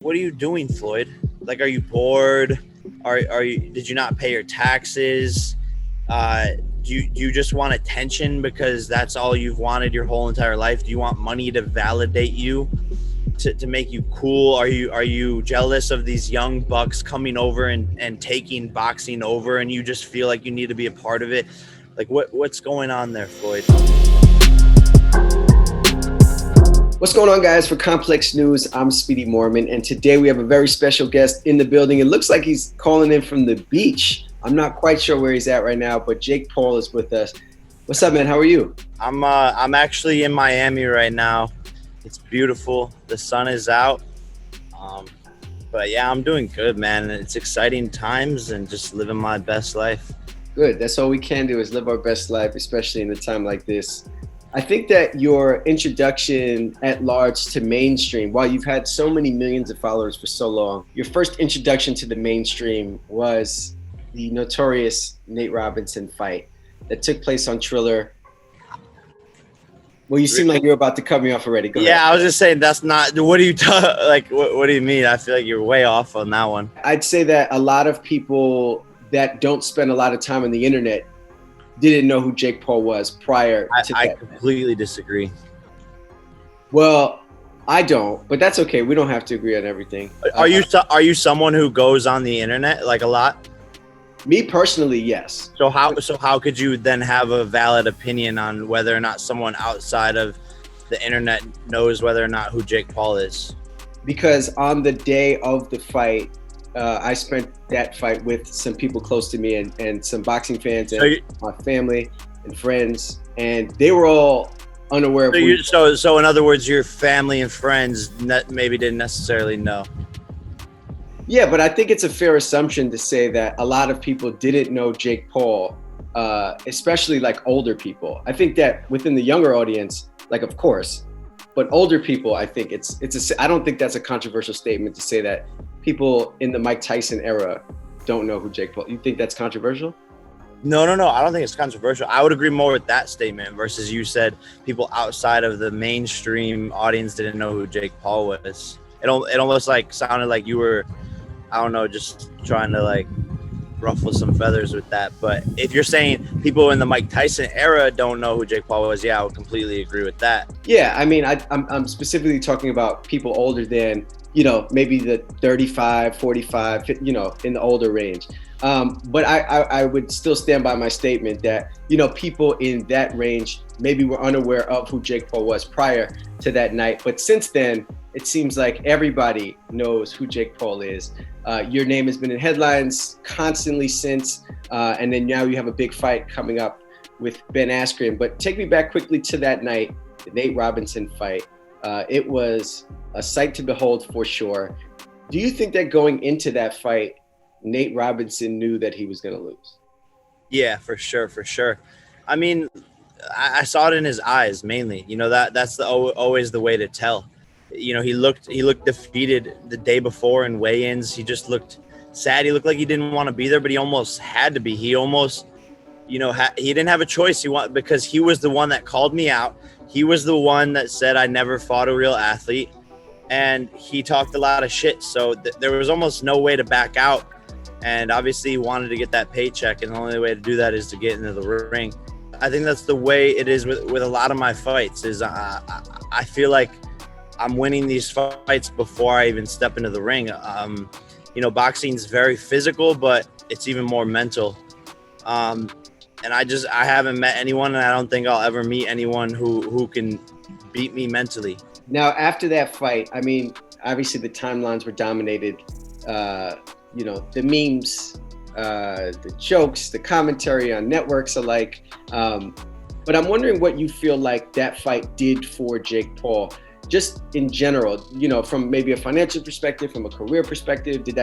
What are you doing, Floyd? Like, are you bored? Are you? Did you not pay your taxes? Do you just want attention because that's all you've wanted your whole entire life? Do you want money to validate you, to make you cool? Are you jealous of these young bucks coming over and taking boxing over, and you just feel like you need to be a part of it? Like, what's going on there, Floyd? What's going on, guys? For Complex News, I'm Speedy Morman, and today we have a very special guest in the building. It looks like he's calling in from the beach. I'm not quite sure where he's at right now, but Jake Paul is with us. What's up, man? How are you? I'm actually in Miami right now. It's beautiful. The sun is out. But yeah, I'm doing good, man. It's exciting times and just living my best life. Good. That's all we can do is live our best life, especially in a time like this. I think that your introduction at large to mainstream, while you've had so many millions of followers for so long, your first introduction to the mainstream was the notorious Nate Robinson fight that took place on Triller. Well, you seem like you're about to cut me off already. Go ahead. I was just saying that's not. What do you like? What do you mean? I feel like you're way off on that one. I'd say that a lot of people that don't spend a lot of time on the internet didn't know who Jake Paul was prior to that. I completely disagree. Well, I don't, but that's okay. We don't have to agree on everything. Are you someone who goes on the internet like a lot? Me personally, yes. So how could you then have a valid opinion on whether or not someone outside of the internet knows whether or not who Jake Paul is? Because on the day of the fight, I spent that fight with some people close to me and some boxing fans and my family and friends, and they were all unaware of So in other words, your family and friends maybe didn't necessarily know. Yeah, but I think it's a fair assumption to say that a lot of people didn't know Jake Paul, especially like older people. I think that within the younger audience, like of course, but older people, I think I don't think that's a controversial statement to say that people in the Mike Tyson era don't know who Jake Paul. You think that's controversial? No. I don't think it's controversial. I would agree more with that statement versus you said people outside of the mainstream audience didn't know who Jake Paul was. It almost like sounded like you were, I don't know, just trying to like ruffle some feathers with that. But if you're saying people in the Mike Tyson era don't know who Jake Paul was, yeah, I would completely agree with that. Yeah, I mean, I'm specifically talking about people older than, maybe the 35, 45, in the older range. But I would still stand by my statement that, people in that range maybe were unaware of who Jake Paul was prior to that night. But since then, it seems like everybody knows who Jake Paul is. Your name has been in headlines constantly since, and then now you have a big fight coming up with Ben Askren. But take me back quickly to that night, the Nate Robinson fight. It was a sight to behold for sure. Do you think that going into that fight, Nate Robinson knew that he was going to lose? Yeah, for sure. I mean, I saw it in his eyes mainly. That's always the way to tell. He looked defeated the day before in weigh-ins. He just looked sad. He looked like he didn't want to be there, but he almost had to be. He almost, he didn't have a choice. Because he was the one that called me out. He was the one that said I never fought a real athlete, and he talked a lot of shit. So there was almost no way to back out. And obviously he wanted to get that paycheck, and the only way to do that is to get into the ring. I think that's the way it is with a lot of my fights. Is I feel like I'm winning these fights before I even step into the ring. Boxing's very physical, but it's even more mental. And I haven't met anyone, and I don't think I'll ever meet anyone who can beat me mentally. Now, after that fight, I mean, obviously the timelines were dominated. The memes, the jokes, the commentary on networks alike. But I'm wondering what you feel like that fight did for Jake Paul, just in general, from maybe a financial perspective, from a career perspective. Do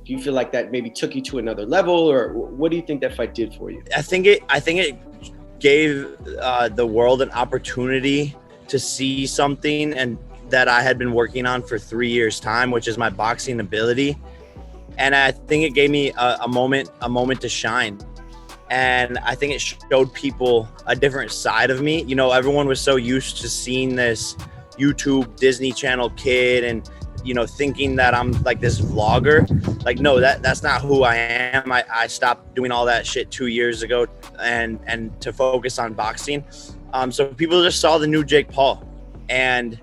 you feel like that maybe took you to another level, or what do you think that fight did for you? I think it gave the world an opportunity to see something and that I had been working on for 3 years' time, which is my boxing ability. And I think it gave me a moment to shine. And I think it showed people a different side of me. Everyone was so used to seeing this YouTube Disney Channel kid and thinking that I'm like this vlogger. Like, no, that's not who I am. I stopped doing all that shit 2 years ago and to focus on boxing. So people just saw the new Jake Paul, and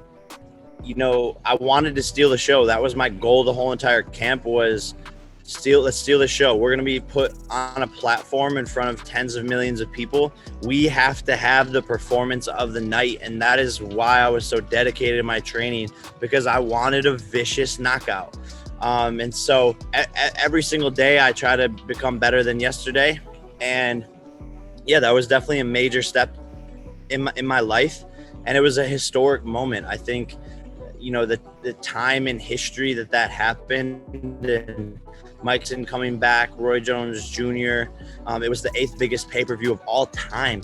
I wanted to steal the show. That was my goal. The whole entire camp was let's steal the show. We're going to be put on a platform in front of tens of millions of people. We have to have the performance of the night. And that is why I was so dedicated in my training, because I wanted a vicious knockout. And so every single day I try to become better than yesterday. And yeah, that was definitely a major step in my life. And it was a historic moment. I think, the time in history that happened, and Mike Tyson coming back, Roy Jones Jr. It was the 8th biggest pay-per-view of all time,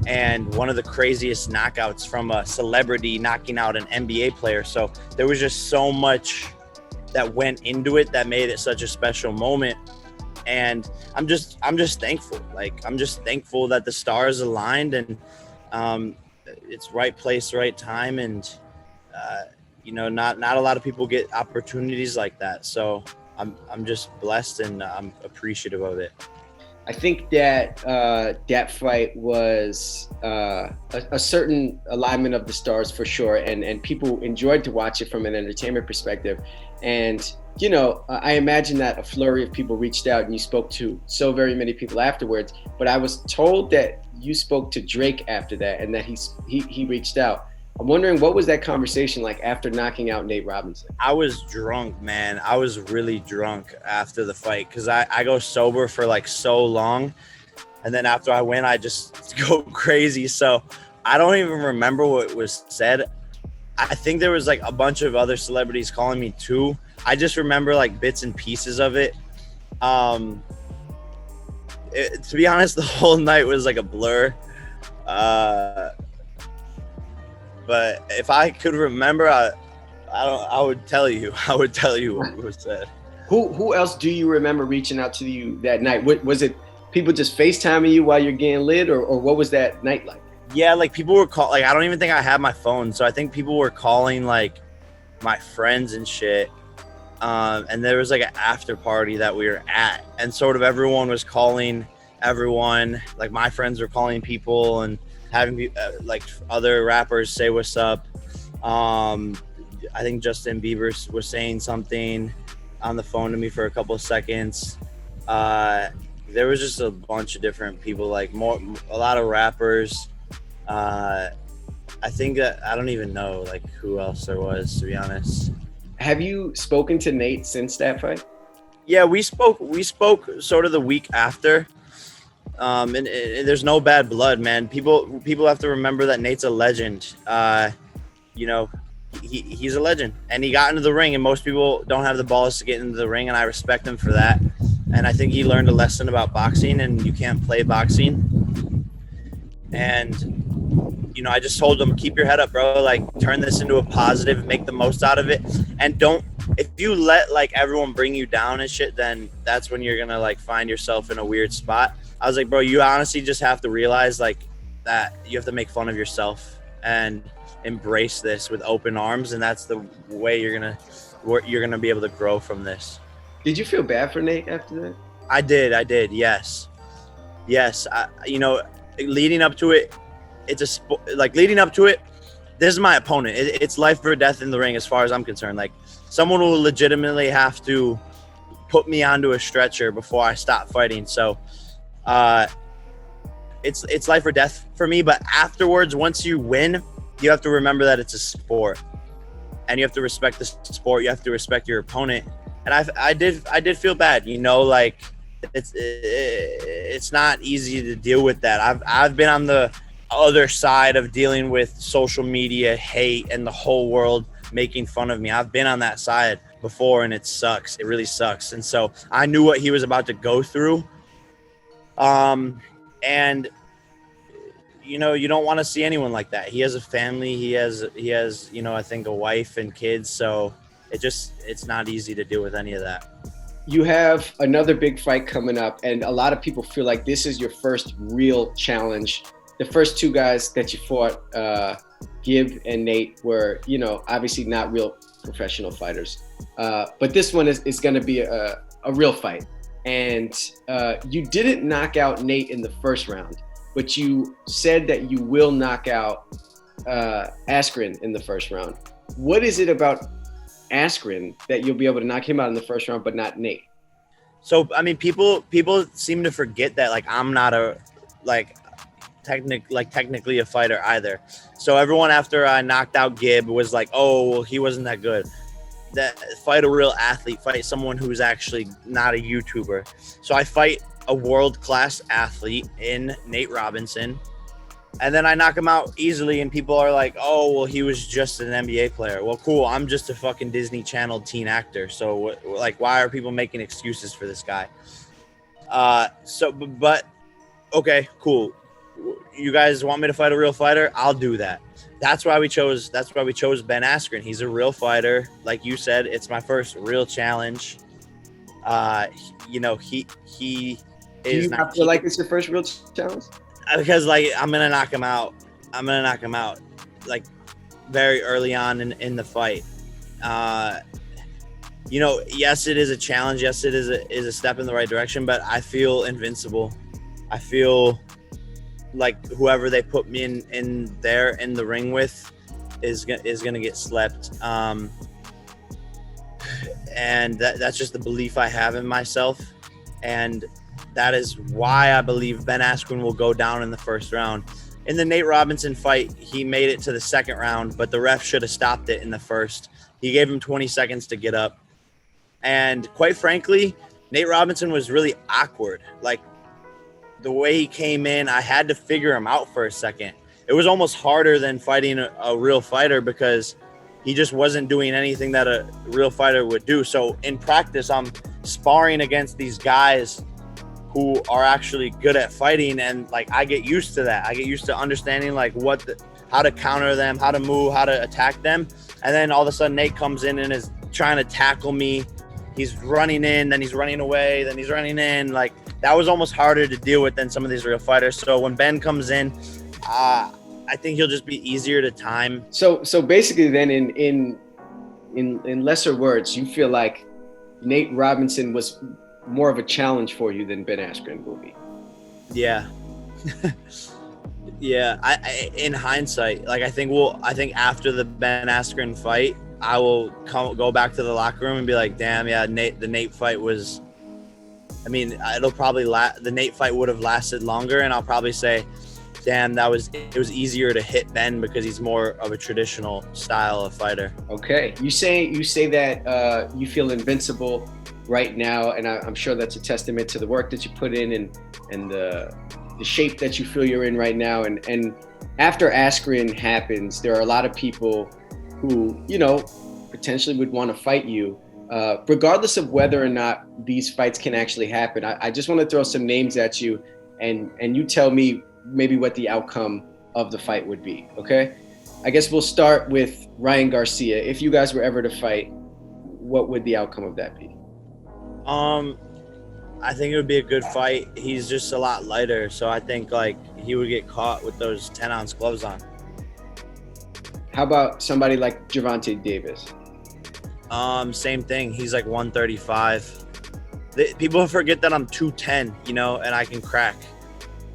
and one of the craziest knockouts from a celebrity knocking out an NBA player. So there was just so much that went into it that made it such a special moment. And I'm just thankful. Like, I'm just thankful that the stars aligned, and it's right place, right time. And not a lot of people get opportunities like that. So I'm just blessed, and I'm appreciative of it. I think that that fight was a certain alignment of the stars for sure, and people enjoyed to watch it from an entertainment perspective. And I imagine that a flurry of people reached out, and you spoke to so very many people afterwards. But I was told that you spoke to Drake after that, and that he reached out. I'm wondering, what was that conversation like after knocking out Nate Robinson? I was drunk, man. I was really drunk after the fight, because I go sober for like so long. And then after I win, I just go crazy. So I don't even remember what was said. I think there was like a bunch of other celebrities calling me too. I just remember like bits and pieces of it. To be honest, the whole night was like a blur. But if I could remember, I would tell you. I would tell you what was said. Who else do you remember reaching out to you that night? Was it people just FaceTiming you while you're getting lit, or what was that night like? Yeah, like people were I don't even think I had my phone, so I think people were calling like my friends and shit. And there was like an after party that we were at, and sort of everyone was calling everyone. Like my friends were calling people and having like other rappers say what's up. I think Justin Bieber was saying something on the phone to me for a couple of seconds. There was just a bunch of different people, like a lot of rappers. I think that I don't even know like who else there was, to be honest. Have you spoken to Nate since that fight? Yeah, we spoke sort of the week after. And there's no bad blood, man. People have to remember that Nate's a legend. He's a legend, and he got into the ring, and most people don't have the balls to get into the ring, and I respect him for that. And I think he learned a lesson about boxing, and you can't play boxing. And I just told him, keep your head up, bro. Like, turn this into a positive, make the most out of it, and if you let like everyone bring you down and shit, then that's when you're gonna like find yourself in a weird spot. I was like, bro, you honestly just have to realize like that you have to make fun of yourself and embrace this with open arms, and that's the way you're gonna be able to grow from this. Did you feel bad for Nate after that? I did. Yes. Leading up to it, leading up to it, this is my opponent. It's life or death in the ring as far as I'm concerned. Like, someone will legitimately have to put me onto a stretcher before I stop fighting. So it's life or death for me. But afterwards, once you win, you have to remember that it's a sport, and you have to respect the sport. You have to respect your opponent. And I did feel bad, like it's not easy to deal with that. I've been on the other side of dealing with social media hate and the whole world making fun of me. I've been on that side before, and it sucks. It really sucks. And so I knew what he was about to go through. And you don't want to see anyone like that. He has a family. He has, I think a wife and kids. So it's not easy to deal with any of that. You have another big fight coming up, and a lot of people feel like this is your first real challenge. The first two guys that you fought, Gib and Nate, were, obviously not real professional fighters. But this one is going to be a real fight. And you didn't knock out Nate in the first round, but you said that you will knock out Askren in the first round. What is it about Askren that you'll be able to knock him out in the first round, but not Nate? So, I mean, people seem to forget that, like, I'm not technically a fighter either. So everyone after I knocked out Gibb was like, oh, well, he wasn't that good. That fight a real athlete, fight someone who's actually not a YouTuber. So I fight a world-class athlete in Nate Robinson, and then I knock him out easily, and people are like, oh, well, he was just an NBA player. Well, cool, I'm just a fucking Disney Channel teen actor. So, like, why are people making excuses for this guy? But okay, cool. You guys want me to fight a real fighter? I'll do that. That's why we chose Ben Askren. He's a real fighter. Like you said, it's my first real challenge. You know, he is. Do you not feel like it's your first real challenge? Because, like, I'm gonna knock him out. Like, very early on in the fight. You know, yes, it is a challenge. Yes, it is a step in the right direction. But I feel invincible. I feel like whoever they put me in the ring with is gonna get slept. And that's just the belief I have in myself, and that is why I believe Ben Askren will go down in the first round. In the Nate Robinson fight, he made it to the second round, but the ref should have stopped it in the first. He gave him 20 seconds to get up. And quite frankly, Nate Robinson was really awkward. Like, the way he came in, I had to figure him out for a second. It was almost harder than fighting a real fighter because he just wasn't doing anything that a real fighter would do. So in practice, I'm sparring against these guys who are actually good at fighting, and like I get used to that. I get used to understanding like how to counter them, how to move, how to attack them. And then all of a sudden Nate comes in and is trying to tackle me. He's running in, then he's running away, then he's running in. Like, that was almost harder to deal with than some of these real fighters. So when Ben comes in, I think he'll just be easier to time. So basically then in lesser words, you feel like Nate Robinson was more of a challenge for you than Ben Askren will be. Yeah. Yeah. I in hindsight, like I think after the Ben Askren fight, I will go back to the locker room and be like, damn, yeah, the Nate fight was, I mean, it'll probably the Nate fight would have lasted longer, and I'll probably say, damn, it was easier to hit Ben because he's more of a traditional style of fighter. Okay. You say that you feel invincible right now, and I'm sure that's a testament to the work that you put in and the shape that you feel you're in right now. And after Askren happens, there are a lot of people who, you know, potentially would want to fight you, regardless of whether or not these fights can actually happen. I just want to throw some names at you, and you tell me maybe what the outcome of the fight would be, okay? I guess we'll start with Ryan Garcia. If you guys were ever to fight, what would the outcome of that be? I think it would be a good fight. He's just a lot lighter, so I think like he would get caught with those 10-ounce gloves on. How about somebody like Gervonta Davis? Same thing. He's like 135. People forget that I'm 210, you know, and I can crack.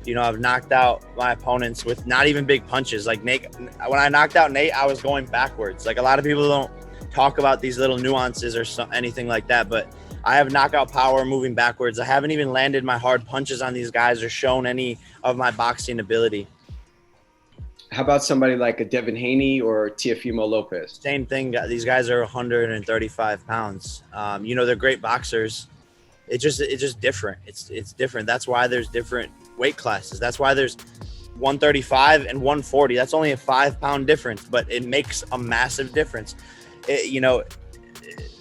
You know, I've knocked out my opponents with not even big punches. Like Nate, when I knocked out Nate, I was going backwards. Like a lot of people don't talk about these little nuances or anything like that, but I have knockout power moving backwards. I haven't even landed my hard punches on these guys or shown any of my boxing ability. How about somebody like a Devin Haney or Teofimo Lopez? Same thing. These guys are 135 pounds. You know, they're great boxers. It's just different. It's different. That's why there's different weight classes. That's why there's 135 and 140. That's only a 5-pound difference, but it makes a massive difference. You know,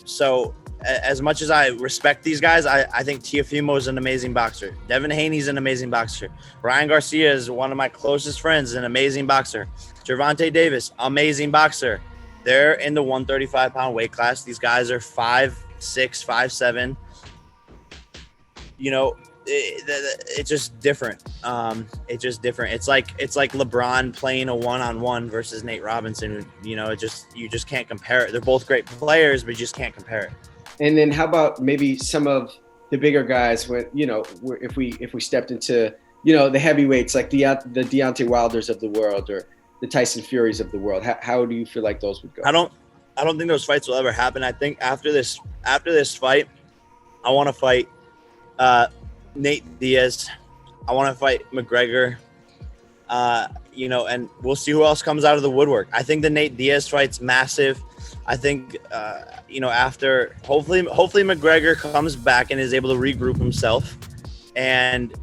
so as much as I respect these guys, I think Teofimo is an amazing boxer. Devin Haney's an amazing boxer. Ryan Garcia is one of my closest friends, an amazing boxer. Gervonta Davis, amazing boxer. They're in the 135-pound weight class. These guys are 5'6", 5'7". You know, it's just different. It's just different. It's like LeBron playing a one-on-one versus Nate Robinson. You know, you just can't compare it. They're both great players, but you just can't compare it. And then how about maybe some of the bigger guys when, you know, if we stepped into, you know, the heavyweights like the Deontay Wilders of the world or the Tyson Furies of the world. How do you feel like those would go? I don't think those fights will ever happen. I think after this fight, I want to fight Nate Diaz. I want to fight McGregor. You know, and we'll see who else comes out of the woodwork. I think the Nate Diaz fight's massive. I think, you know, after hopefully McGregor comes back and is able to regroup himself and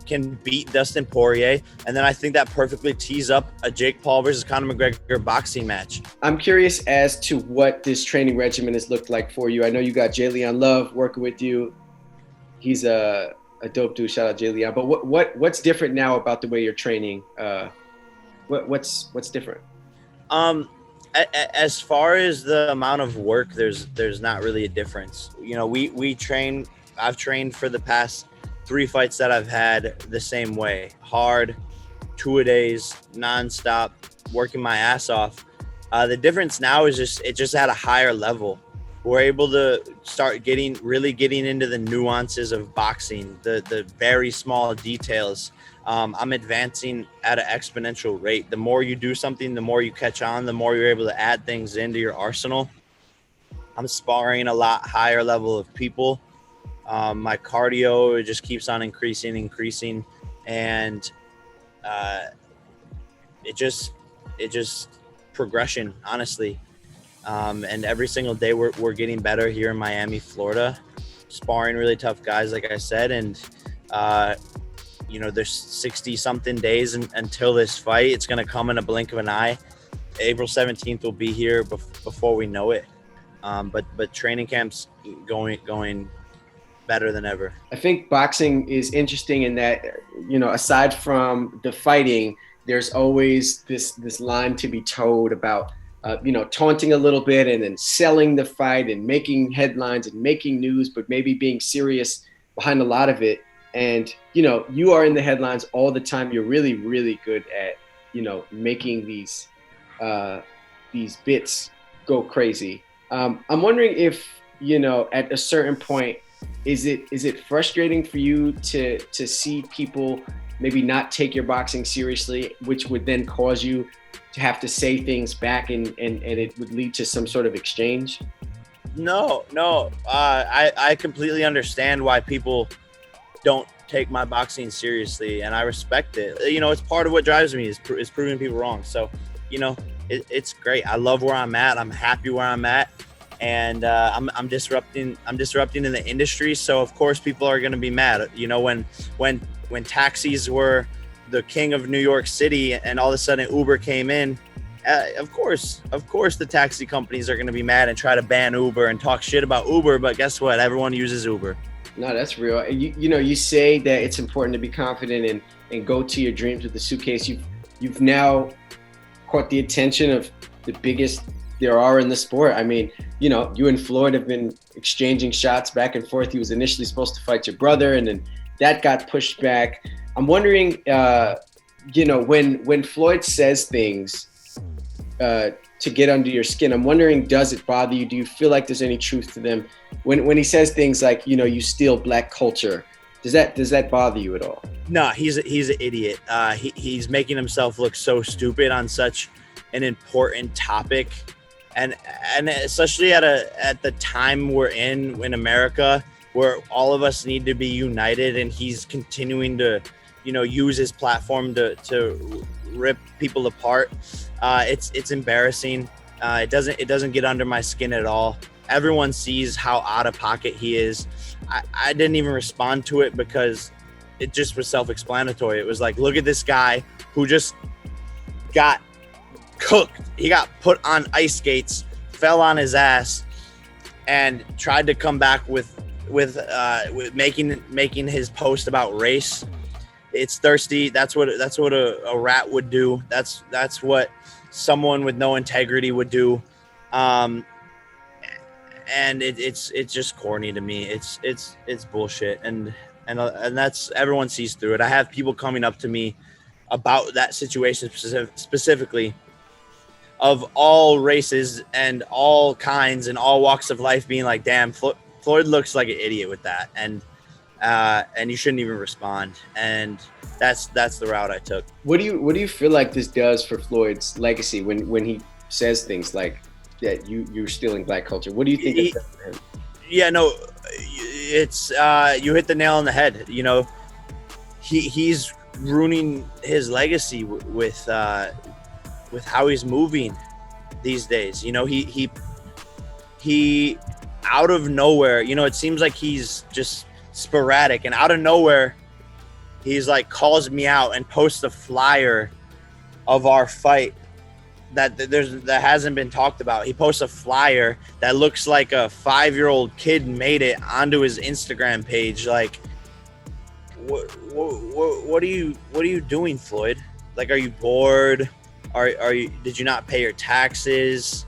can beat Dustin Poirier. And then I think that perfectly tees up a Jake Paul versus Conor McGregor boxing match. I'm curious as to what this training regimen has looked like for you. I know you got Jay Leon Love working with you. He's a dope dude. Shout out Jay Leon. But what's different now about the way you're training? What's different? As far as the amount of work, there's not really a difference. You know, we train. I've trained for the past 3 fights that I've had the same way, hard, 2-a-days, nonstop, working my ass off. The difference now is it's just at a higher level. We're able to start really getting into the nuances of boxing, the very small details. I'm advancing at an exponential rate. The more you do something, the more you catch on, the more you're able to add things into your arsenal. I'm sparring a lot higher level of people. My cardio, it just keeps on increasing. And it just progression, honestly. And every single day we're getting better here in Miami, Florida, sparring really tough guys, like I said. And, you know, there's 60 something days until this fight. It's going to come in a blink of an eye. April 17th will be here before we know it. But training camp's going better than ever. I think boxing is interesting in that, you know, aside from the fighting, there's always this line to be towed about, you know, taunting a little bit and then selling the fight and making headlines and making news, but maybe being serious behind a lot of it. And, you know, you are in the headlines all the time. You're really, really good at, you know, making these bits go crazy. I'm wondering if, you know, at a certain point, is it frustrating for you to see people maybe not take your boxing seriously, which would then cause you to have to say things back and it would lead to some sort of exchange? No. I completely understand why people don't take my boxing seriously, and I respect it. You know, it's part of what drives me is proving people wrong. So, you know, it's great. I love where I'm at. I'm happy where I'm at. And I'm disrupting in the industry, so of course people are going to be mad. You know, when taxis were the king of New York City and all of a sudden Uber came in, of course the taxi companies are going to be mad and try to ban Uber and talk shit about Uber. But guess what? Everyone uses Uber. No, that's real. You know, you say that it's important to be confident and go to your dreams with the suitcase. You've now caught the attention of the biggest there are in the sport. I mean, you know, you and Floyd have been exchanging shots back and forth. He was initially supposed to fight your brother, and then that got pushed back. I'm wondering, you know, when Floyd says things to get under your skin, I'm wondering, does it bother you? Do you feel like there's any truth to them? When he says things like, you know, you steal black culture, does that bother you at all? No, he's an idiot. He's making himself look so stupid on such an important topic. And especially at the time we're in America, where all of us need to be united, and he's continuing to, you know, use his platform to rip people apart. It's embarrassing. It doesn't get under my skin at all. Everyone sees how out of pocket he is. I didn't even respond to it because it just was self-explanatory. It was like, look at this guy who just got cooked. He got put on ice skates, fell on his ass, and tried to come back with making his post about race. It's thirsty. That's what a rat would do. That's what someone with no integrity would do. And it's just corny to me. It's bullshit. And and that's, everyone sees through it. I have people coming up to me about that situation specifically, of all races and all kinds and all walks of life, being like, damn, Floyd looks like an idiot with that, and you shouldn't even respond. And that's the route I took. What do you feel like this does for Floyd's legacy when he says things like that you're stealing black culture? What do you think it does for him? Yeah, no, it's you hit the nail on the head. You know, he's ruining his legacy with how he's moving these days. You know, he out of nowhere, you know, it seems like he's just sporadic, and out of nowhere he's like calls me out and posts a flyer of our fight that hasn't been talked about. He posts a flyer that looks like a 5-year-old kid made it onto his Instagram page. Like, what are you doing, Floyd? Like, are you bored? Are you, did you not pay your taxes?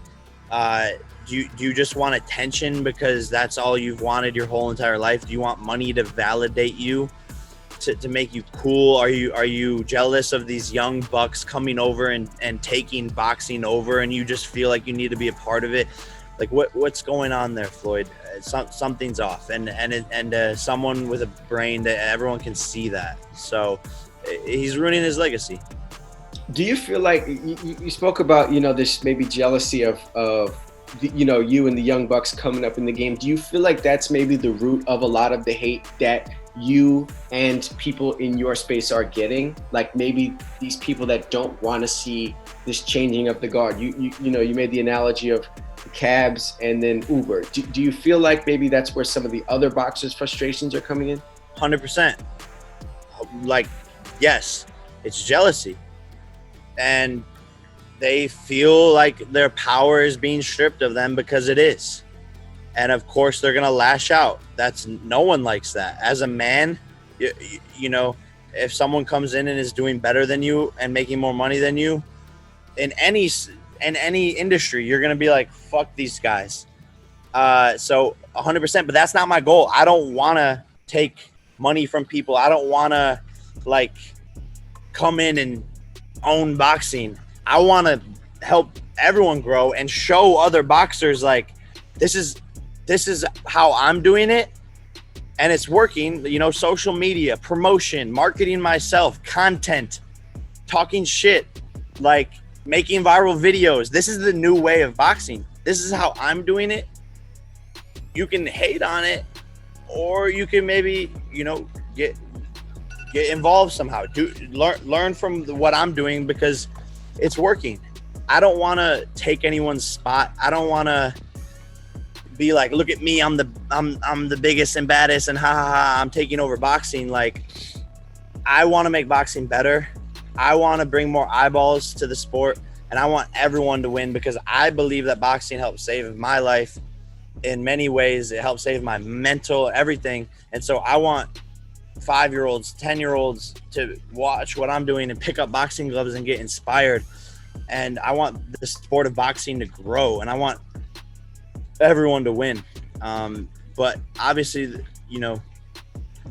Do you just want attention because that's all you've wanted your whole entire life? Do you want money to validate you, to make you cool? Are you jealous of these young bucks coming over and taking boxing over, and you just feel like you need to be a part of it? Like, what's going on there, Floyd? Something's off, and someone with a brain, that everyone can see that. So he's ruining his legacy. Do you feel like you spoke about, you know, this maybe jealousy of you know, you and the young bucks coming up in the game? Do you feel like that's maybe the root of a lot of the hate that you and people in your space are getting? Like, maybe these people that don't want to see this changing of the guard. You know, you made the analogy of cabs and then Uber. Do you feel like maybe that's where some of the other boxers' frustrations are coming in? 100%. Like, yes, it's jealousy. And they feel like their power is being stripped of them, because it is. And of course they're going to lash out. No one likes that. As a man, you know, if someone comes in and is doing better than you and making more money than you in any industry, you're going to be like, fuck these guys. So 100%, but that's not my goal. I don't want to take money from people. I don't want to like come in and own boxing. I want to help everyone grow and show other boxers like, this is how I'm doing it, and it's working. You know, social media, promotion, marketing myself, content, talking shit, like making viral videos. This is the new way of boxing. This is how I'm doing it. You can hate on it, or you can maybe, you know, get involved somehow. Learn from what I'm doing, because it's working. I don't want to take anyone's spot. I don't want to be like, look at me, I'm the biggest and baddest, and I'm taking over boxing. Like, I want to make boxing better. I want to bring more eyeballs to the sport, and I want everyone to win, because I believe that boxing helped save my life in many ways. It helped save my mental, everything. And so I want 5-year-olds, 10-year-olds to watch what I'm doing and pick up boxing gloves and get inspired. And I want the sport of boxing to grow, and I want everyone to win. But obviously, you know,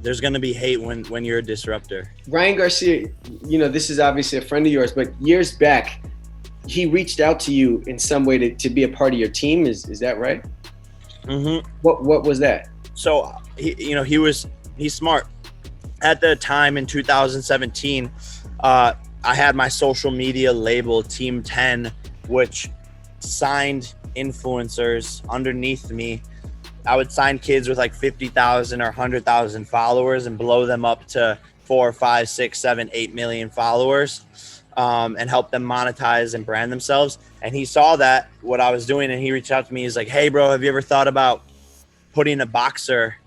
there's going to be hate when you're a disruptor. Ryan Garcia, you know, this is obviously a friend of yours, but years back, he reached out to you in some way to be a part of your team. Is that right? Mm-hmm. What was that? So, he's smart. At the time in 2017, I had my social media label Team 10, which signed influencers underneath me. I would sign kids with like 50,000 or 100,000 followers and blow them up to 4, 5, 6, 7, 8 million followers, and help them monetize and brand themselves. And he saw that, what I was doing, and he reached out to me. He's like, hey bro, have you ever thought about putting a boxer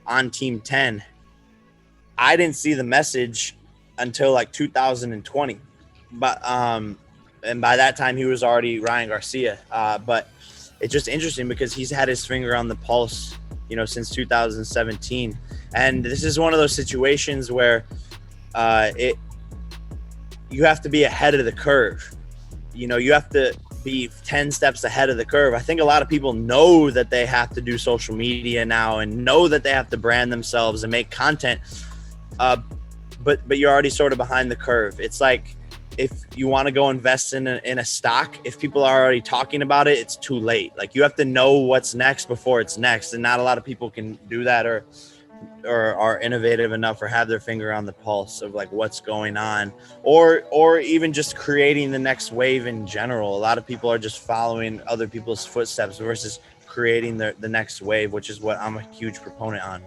on Team 10? I didn't see the message until like 2020, but and by that time he was already Ryan Garcia. But it's just interesting because he's had his finger on the pulse, you know, since 2017. And this is one of those situations where you have to be ahead of the curve. You know, you have to be 10 steps ahead of the curve. I think a lot of people know that they have to do social media now and know that they have to brand themselves and make content. But you're already sort of behind the curve. It's like, if you want to go invest in a stock, if people are already talking about it, it's too late. Like, you have to know what's next before it's next. And not a lot of people can do that or are innovative enough or have their finger on the pulse of like what's going on, or even just creating the next wave in general. A lot of people are just following other people's footsteps versus creating the next wave, which is what I'm a huge proponent on.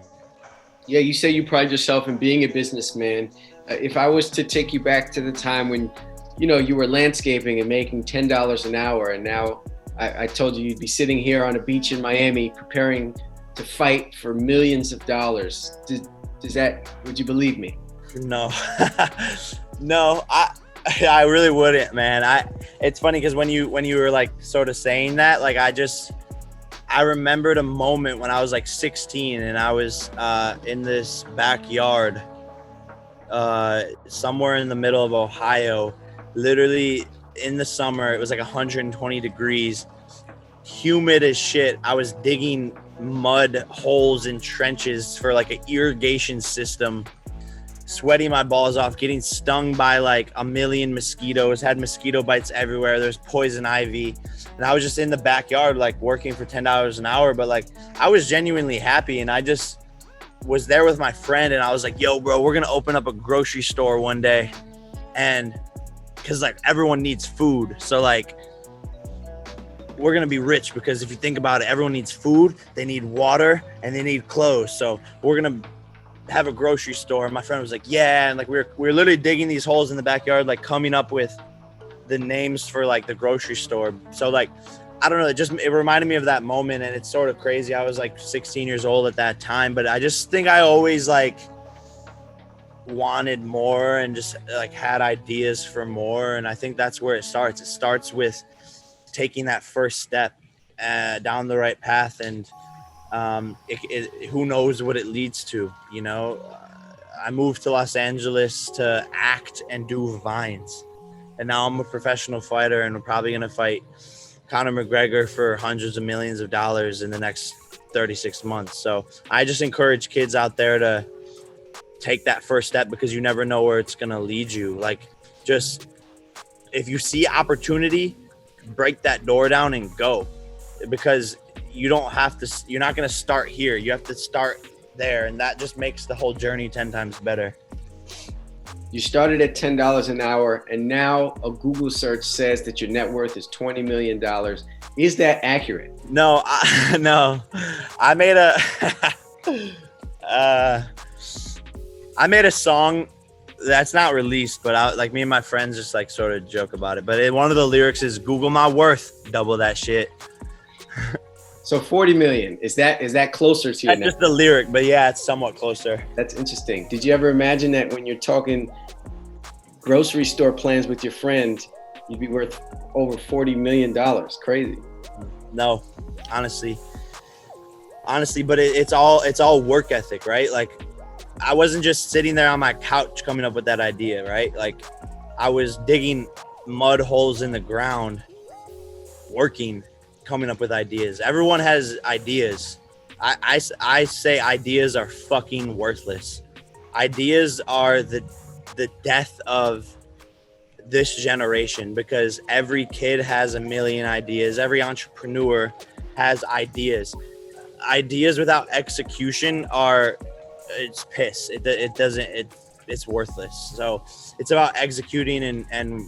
Yeah, you say you pride yourself in being a businessman. If I was to take you back to the time when, you were landscaping and making $10 an hour, and now I told you you'd be sitting here on a beach in Miami preparing to fight for millions of dollars, would you believe me? No. No, I really wouldn't, man. It's funny because when you were like sort of saying that, like, I remembered a moment when I was like 16 and I was in this backyard somewhere in the middle of Ohio, literally in the summer. It was like 120 degrees, humid as shit. I was digging mud holes in trenches for like an irrigation system, sweating my balls off, getting stung by like a million mosquitoes, had mosquito bites everywhere. There's poison ivy. And I was just in the backyard, like working for $10 an hour. But like, I was genuinely happy. And I just was there with my friend. And I was like, yo, bro, we're going to open up a grocery store one day. And because like everyone needs food. So like, we're going to be rich, because if you think about it, everyone needs food, they need water, and they need clothes. So we're going to have a grocery store. And my friend was like, yeah. And like, we were literally digging these holes in the backyard, like coming up with the names for like the grocery store. So like, I don't know, it reminded me of that moment. And it's sort of crazy. I was like 16 years old at that time, but I just think I always like wanted more and just like had ideas for more. And I think that's where it starts. It starts with taking that first step down the right path, and who knows what it leads to. I moved to Los Angeles to act and do Vines, and now I'm a professional fighter, and we're probably going to fight Conor McGregor for hundreds of millions of dollars in the next 36 months. So I just encourage kids out there to take that first step, because you never know where it's going to lead you. Like, just if you see opportunity, break that door down and go, because you're not going to start here. You have to start there. And that just makes the whole journey 10 times better. You started at $10 an hour, and now a Google search says that your net worth is $20 million. Is that accurate? No, I made a song that's not released, but me and my friends just like sort of joke about it. But one of the lyrics is, Google my worth, double that shit. So 40 million, is that closer to your net? That's just the lyric, but yeah, it's somewhat closer. That's interesting. Did you ever imagine that when you're talking grocery store plans with your friend, you'd be worth over $40 million? Crazy. No, honestly, but it's all work ethic, right? Like, I wasn't just sitting there on my couch coming up with that idea, right? Like, I was digging mud holes in the ground, working, coming up with ideas. Everyone has ideas. I say ideas are fucking worthless. Ideas are the death of this generation, because every kid has a million ideas. Every entrepreneur has ideas. Ideas without execution it's piss. It's worthless. So it's about executing and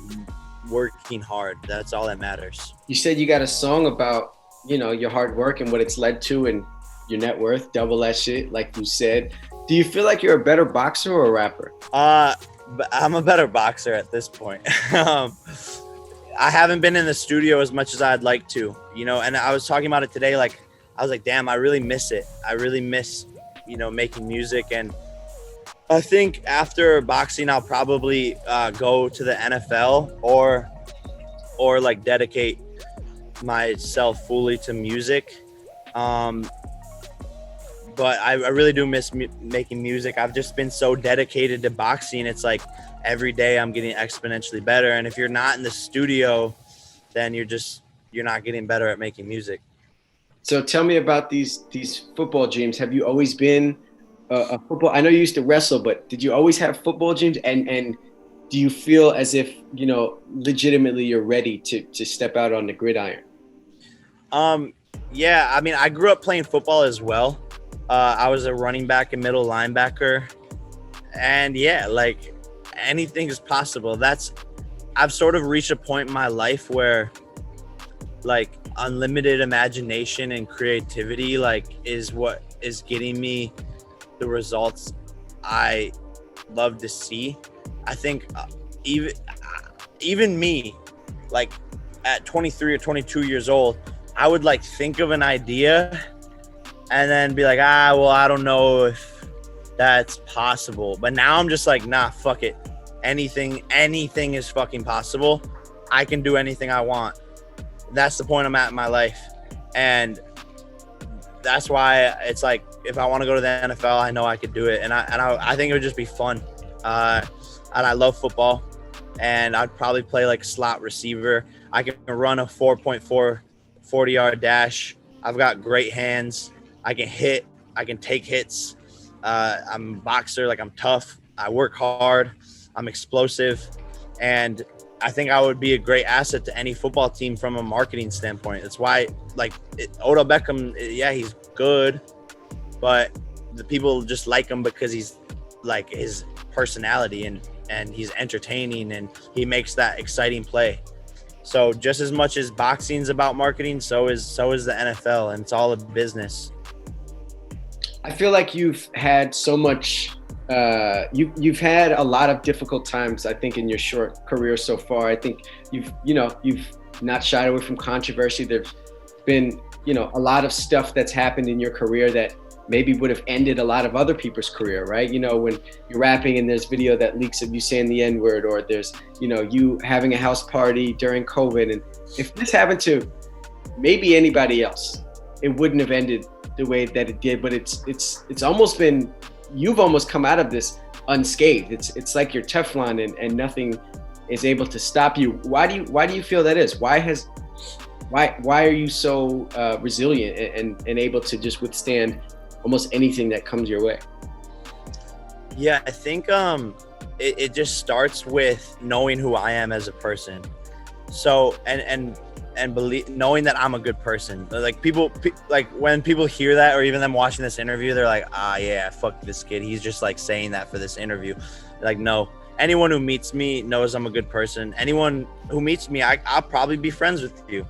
working hard. That's all that matters. You said you got a song about, your hard work and what it's led to, and your net worth, double that shit, like you said. Do you feel like you're a better boxer or a rapper? I'm a better boxer at this point. I haven't been in the studio as much as I'd like to, and I was talking about it today. Like, I was like, damn, I really miss it. I really miss making music. And I think after boxing, I'll probably go to the NFL or like dedicate myself fully to music. But I really do miss making music. I've just been so dedicated to boxing. It's like every day I'm getting exponentially better. And if you're not in the studio, then you're not getting better at making music. So tell me about these football dreams. Have you always been a football? I know you used to wrestle, but did you always have football dreams? And do you feel as if, you know, legitimately you're ready to step out on the gridiron? Yeah, I mean, I grew up playing football as well. I was a running back and middle linebacker. And yeah, like anything is possible. I've sort of reached a point in my life where like unlimited imagination and creativity like is what is getting me the results I love to see. I think even me, like at 23 or 22 years old, I would like think of an idea and then be like, well, I don't know if that's possible. But now I'm just like, nah, fuck it. Anything is fucking possible. I can do anything I want. That's the point I'm at in my life. And that's why it's like, if I want to go to the NFL, I know I could do it. And I think it would just be fun. And I love football. And I'd probably play like slot receiver. I can run a 4.4 40-yard dash. I've got great hands. I can hit. I can take hits. I'm a boxer. Like, I'm tough. I work hard. I'm explosive. And I think I would be a great asset to any football team from a marketing standpoint. That's why, like, Odell Beckham, yeah, he's good, but the people just like him because he's like his personality and he's entertaining and he makes that exciting play. So just as much as boxing's about marketing, so is the NFL, and it's all a business. I feel like you've had so much. You've had a lot of difficult times, I think, in your short career so far. I think you've not shied away from controversy. There's been, a lot of stuff that's happened in your career that maybe would have ended a lot of other people's career, right? When you're rapping and there's video that leaks of you saying the N-word, or there's, you having a house party during COVID. And if this happened to maybe anybody else, it wouldn't have ended the way that it did. But it's almost been, you've almost come out of this unscathed. It's like you're Teflon and nothing is able to stop you. Why do you feel that is? Why are you so resilient and able to just withstand almost anything that comes your way? Yeah, I think it just starts with knowing who I am as a person. So and knowing that I'm a good person. Like like when people hear that, or even them watching this interview, they're like, yeah, fuck this kid. He's just like saying that for this interview. Like, no, anyone who meets me knows I'm a good person. Anyone who meets me, I'll probably be friends with you.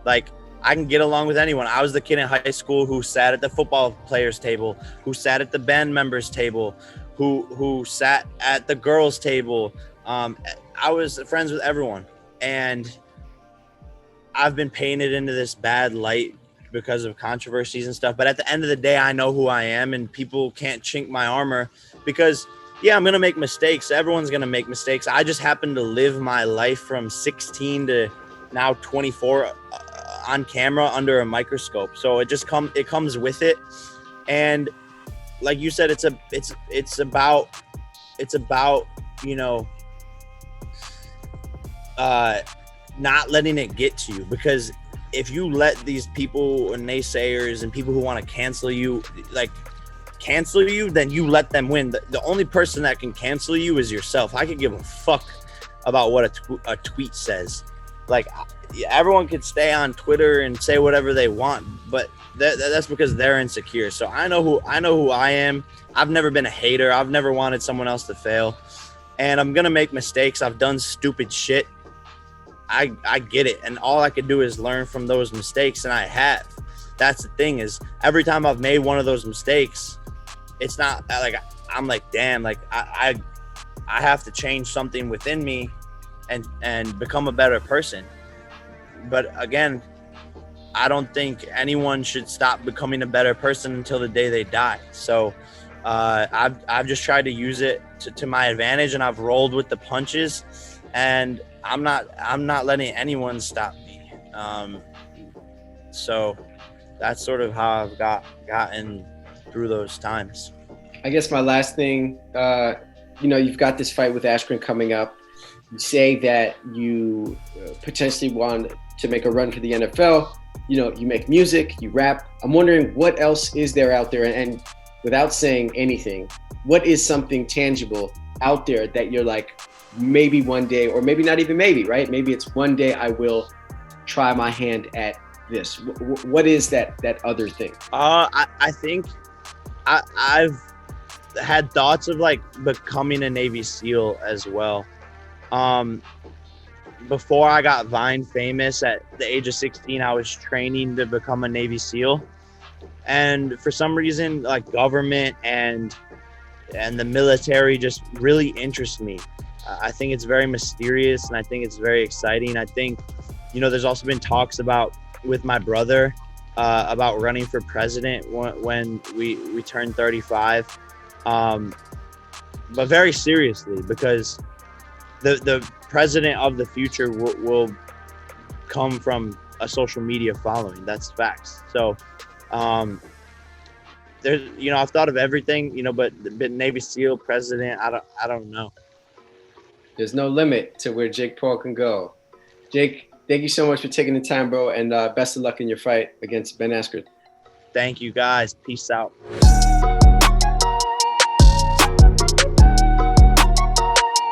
Like, I can get along with anyone. I was the kid in high school who sat at the football players table, who sat at the band members table, who sat at the girls table. I was friends with everyone. And I've been painted into this bad light because of controversies and stuff. But at the end of the day, I know who I am, and people can't chink my armor because, yeah, I'm going to make mistakes. Everyone's going to make mistakes. I just happen to live my life from 16 to now 24 on camera under a microscope. So it comes with it. And like you said, it's about not letting it get to you, because if you let these people and naysayers and people who want to cancel you, then you let them win. The only person that can cancel you is yourself. I could give a fuck about what a tweet says. Like, everyone could stay on Twitter and say whatever they want, but that's because they're insecure. So I know who I am. I've never been a hater. I've never wanted someone else to fail, and I'm gonna make mistakes. I've done stupid shit. I get it, and all I could do is learn from those mistakes, and I have. That's the thing, is every time I've made one of those mistakes, it's not like I'm like, damn, like I have to change something within me and become a better person. But again, I don't think anyone should stop becoming a better person until the day they die. So I've just tried to use it to my advantage, and I've rolled with the punches, and I'm not letting anyone stop me. So that's sort of how I've gotten through those times. I guess my last thing, you've got this fight with Askren coming up. You say that you potentially want to make a run for the NFL. You know, you make music, you rap. I'm wondering what else is there out there, and without saying anything, what is something tangible out there that you're like, maybe one day, or maybe not even maybe, right? Maybe it's one day I will try my hand at this. What is that other thing? I think I've had thoughts of like becoming a Navy SEAL as well. Before I got Vine famous at the age of 16, I was training to become a Navy SEAL. And for some reason, like government and the military just really interests me. I think it's very mysterious, and I think it's very exciting. I think, you know, there's also been talks with my brother about running for president when we turn 35. But very seriously, because the president of the future will come from a social media following. That's facts. So there's, you know, I've thought of everything, you know, but Navy SEAL, president, I don't know. There's no limit to where Jake Paul can go. Jake, thank you so much for taking the time, bro, and best of luck in your fight against Ben Askren. Thank you, guys. Peace out.